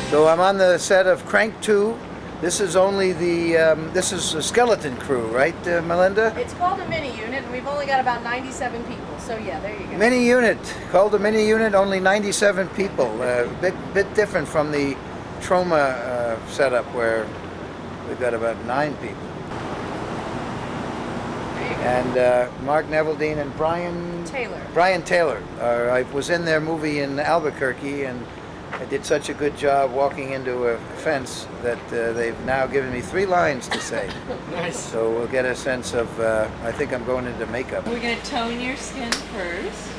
So I'm on the set of Crank 2. This is only the, this is a skeleton crew, right, Melinda? It's called a mini unit, and we've only got about 97 people. So yeah, there you go. Mini unit, called a mini unit, only 97 people. Bit different from the Troma setup where we've got about 9 people. And Mark Neveldine and Brian Taylor. I was in their movie in Albuquerque, and I did such a good job walking into a fence that they've now given me 3 lines to say. Nice. So we'll get a sense of, I think I'm going into makeup. We're going to tone your skin first.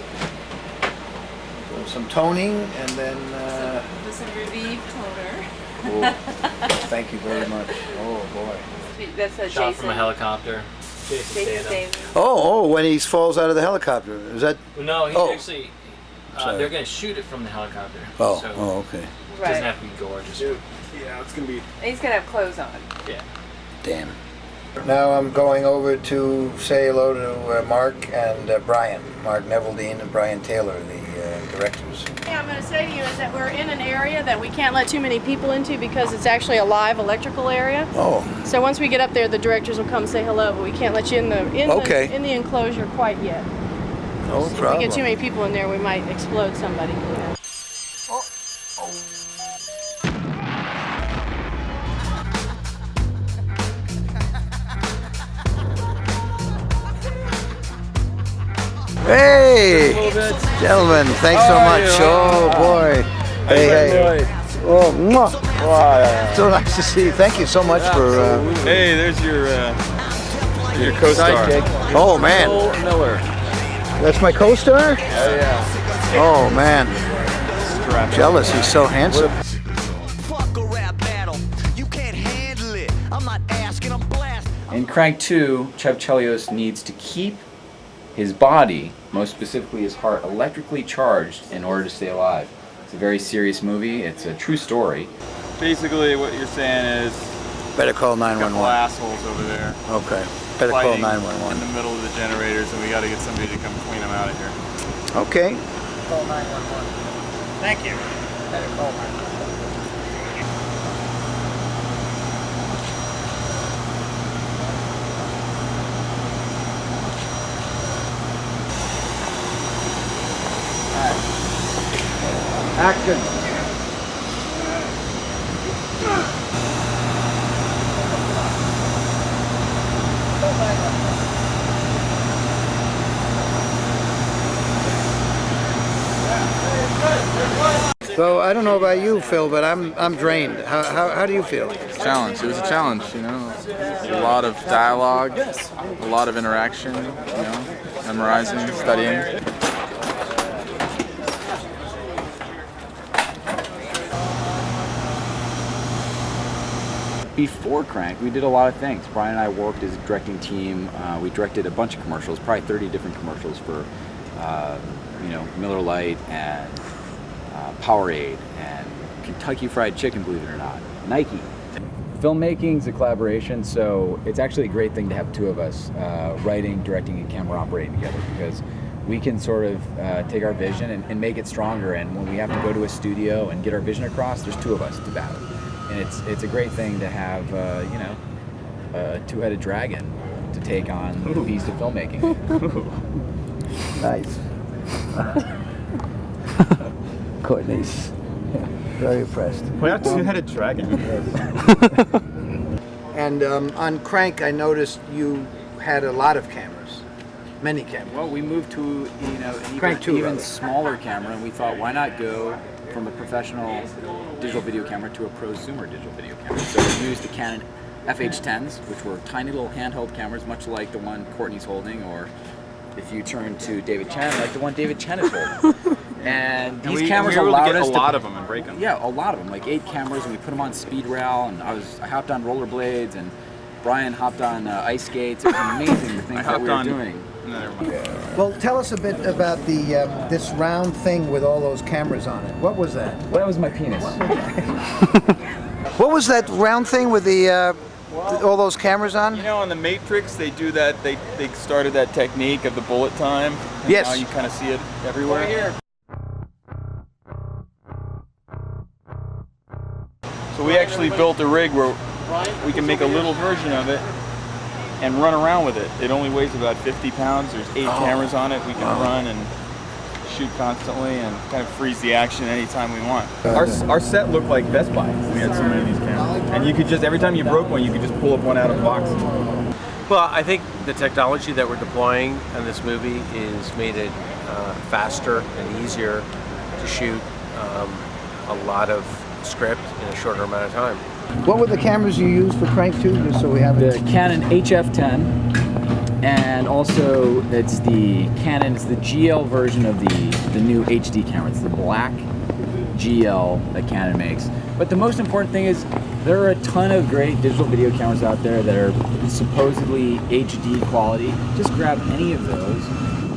So some toning, and then... With some Revive toner. Oh, thank you very much. Oh boy. That's a Shot Jason. from a helicopter. Jason Statham. Oh, when he falls out of the helicopter. Is that... No, he's actually... Sorry. they're going to shoot it from the helicopter. Oh, so okay. It doesn't have to be gorgeous. Yeah, it's going to be... He's going to have clothes on. Yeah. Damn. Now I'm going over to say hello to Mark and Brian. Mark Neveldine and Brian Taylor, the directors. Yeah, I'm going to say to you is that we're in an area that we can't let too many people into because it's actually a live electrical area. Oh. So once we get up there, the directors will come say hello, but we can't let you in the enclosure quite yet. No So problem. if we get too many people in there, we might explode somebody. Hey, gentlemen, thanks so much. Oh boy. Hey. Oh, mwah. So nice to see you. Thank you so much for. Hey, there's your co-star. Oh man. Miller. That's my co-star? Yeah. Oh man. Jealous, he's so handsome. In Crank 2, Chev Chelios needs to keep his body, most specifically his heart, electrically charged in order to stay alive. It's a very serious movie. It's a true story. Basically, what you're saying is, Better call a couple 911. assholes over there Okay. Better call fighting 911. in the middle of the generators, and we got to get somebody to come clean them out of here. Okay. Call 911. Thank you. Better call 911. Action. So I don't know about you, Phil, but I'm drained. How do you feel? Challenge. It was a challenge, you know. A lot of dialogue, a lot of interaction, you know, memorizing, studying. Before Crank, we did a lot of things. Brian and I worked as a directing team. We directed a bunch of commercials, probably 30 different commercials for, Miller Lite and Powerade and Kentucky Fried Chicken, believe it or not, Nike. Filmmaking's a collaboration, so it's actually a great thing to have 2 of us writing, directing, and camera operating together, because we can sort of take our vision and make it stronger. And when we have to go to a studio and get our vision across, there's 2 of us to battle. And it's a great thing to have, a 2-headed dragon to take on the beast of filmmaking. Nice. Courtney's very impressed. Why not 2-headed dragon? And on Crank, I noticed you had a lot of cameras, many cameras. Well, we moved to Crank 2, even rather. smaller camera, and we thought, why not go from a professional digital video camera to a prosumer digital video camera? So we used the Canon FH10s, which were tiny little handheld cameras, much like the one Courtney's holding, or if you turn to David Chen, like the one David Chen is holding. And these cameras allowed us to get a lot of them and break them. Yeah, a lot of them, like 8 cameras, and we put them on speed rail, and I hopped on rollerblades, and Brian hopped on ice skates. It was amazing the things that we were doing. Well, tell us a bit about the this round thing with all those cameras on it. What was that? Well, that was my penis. What was that round thing with the all those cameras on? You know, on the Matrix, they do that. They started that technique of the bullet time. And Yes. now you kind of see it everywhere. Over here. So we actually built a rig where we can make a little version of it and run around with it. It only weighs about 50 pounds. There's 8 cameras on it. We can run and shoot constantly and kind of freeze the action anytime we want. Our set looked like Best Buy. We had so many of these cameras. And you could just, every time you broke one, you could just pull up one out of the box. Well, I think the technology that we're deploying in this movie is made it faster and easier to shoot a lot of script in a shorter amount of time. What were the cameras you used for Crank 2, just so we have it? The Canon HF10, and also it's the GL version of the new HD camera. It's the black GL that Canon makes. But the most important thing is there are a ton of great digital video cameras out there that are supposedly HD quality. Just grab any of those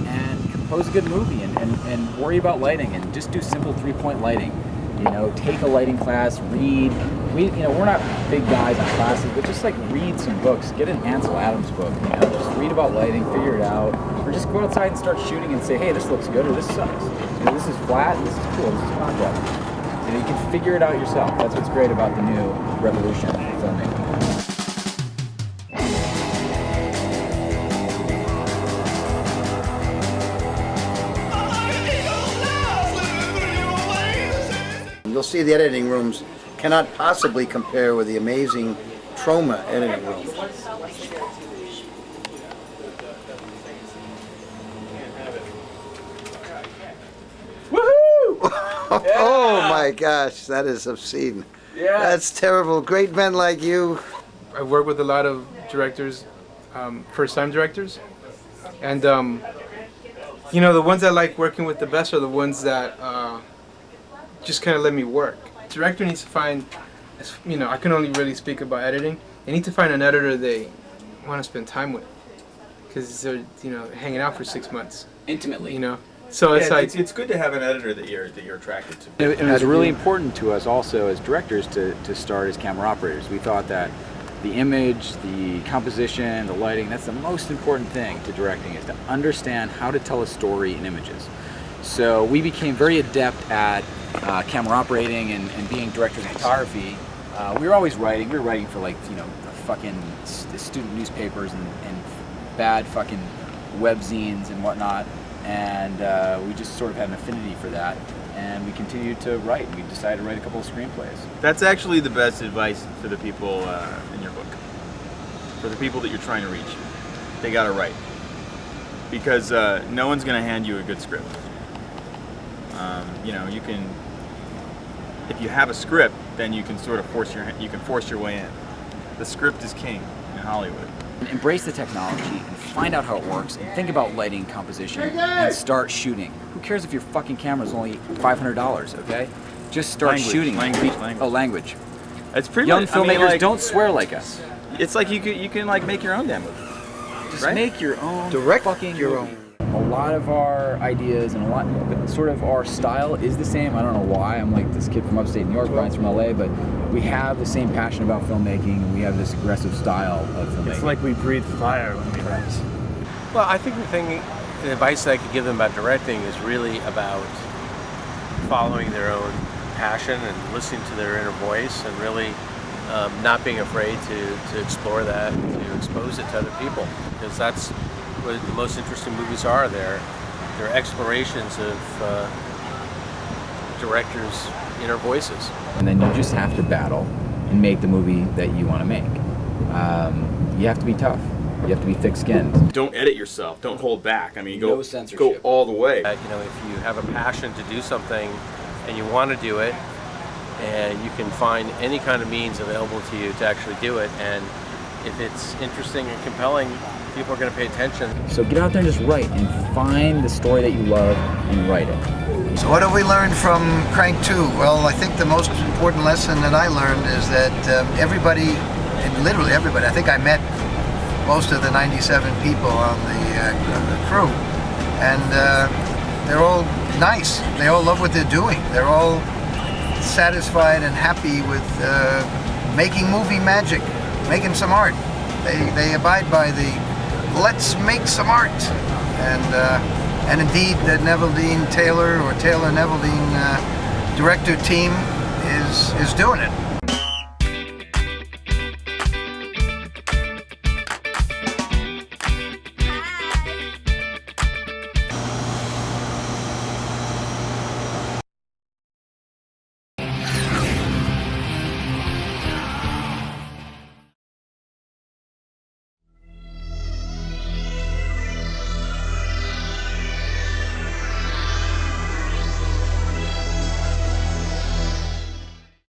and compose a good movie and worry about lighting and just do simple 3-point lighting. You know, take a lighting class, read. We're not big guys on classes, but just like read some books. Get an Ansel Adams book. You know, just read about lighting, figure it out, or just go outside and start shooting and say, hey, this looks good or this sucks. You know, this is flat, this is cool, this is contrast. You know, you can figure it out yourself. That's what's great about the new revolution in filmmaking. You'll see the editing rooms cannot possibly compare with the amazing Troma editing room. Woohoo! Oh my gosh, that is obscene. Yeah. That's terrible. Great men like you. I work with a lot of directors, first-time directors, and you know, the ones I like working with the best are the ones that just kind of let me work. Director needs to find, you know, I can only really speak about editing. They need to find an editor they want to spend time with, because they're, you know, hanging out for 6 months. Intimately. You know, so it's like it's good to have an editor that you're attracted to. It was really important to us also as directors to start as camera operators. We thought that the image, the composition, the lighting, that's the most important thing to directing, is to understand how to tell a story in images. So we became very adept at camera operating and being directors of photography. We were always writing. We were writing for, like, you know, fucking student newspapers and bad fucking webzines and whatnot. And we just sort of had an affinity for that. And we continued to write. We decided to write a couple of screenplays. That's actually the best advice for the people in your book. For the people that you're trying to reach. They gotta write. Because no one's gonna hand you a good script. You know, you can, if you have a script, then you can sort of force your way in. The script is king in Hollywood. Embrace the technology and find out how it works and think about lighting, composition, and start shooting. Who cares if your fucking camera is only $500, okay? Just start shooting. Language. Oh, language. It's pretty Young much, filmmakers, I mean, like, don't swear like us. It's like you can like make your own damn movie. Just right? make your own. Direct fucking your movie. own. A lot of our ideas and sort of our style is the same. I don't know why. I'm like this kid from upstate New York, Brian's from LA, but we have the same passion about filmmaking, and we have this aggressive style of filmmaking. It's like we breathe fire when we write. Well, I think the advice that I could give them about directing is really about following their own passion and listening to their inner voice, and really not being afraid to explore that, to expose it to other people, because that's what the most interesting movies are. They're explorations of directors' inner voices. And then you just have to battle and make the movie that you want to make. You have to be tough. You have to be thick-skinned. Don't edit yourself. Don't hold back. I mean, No censorship. go all the way. You know, if you have a passion to do something and you want to do it, and you can find any kind of means available to you to actually do it, and if it's interesting and compelling, people are going to pay attention. So get out there and just write and find the story that you love and write it. So what have we learned from Crank 2? Well, I think the most important lesson that I learned is that everybody, and literally everybody, I think I met most of the 97 people on the crew, and they're all nice. They all love what they're doing. They're all satisfied and happy with making movie magic, making some art. They abide by the let's make some art, and indeed the Neveldine Taylor or Taylor Neveldine director team is doing it.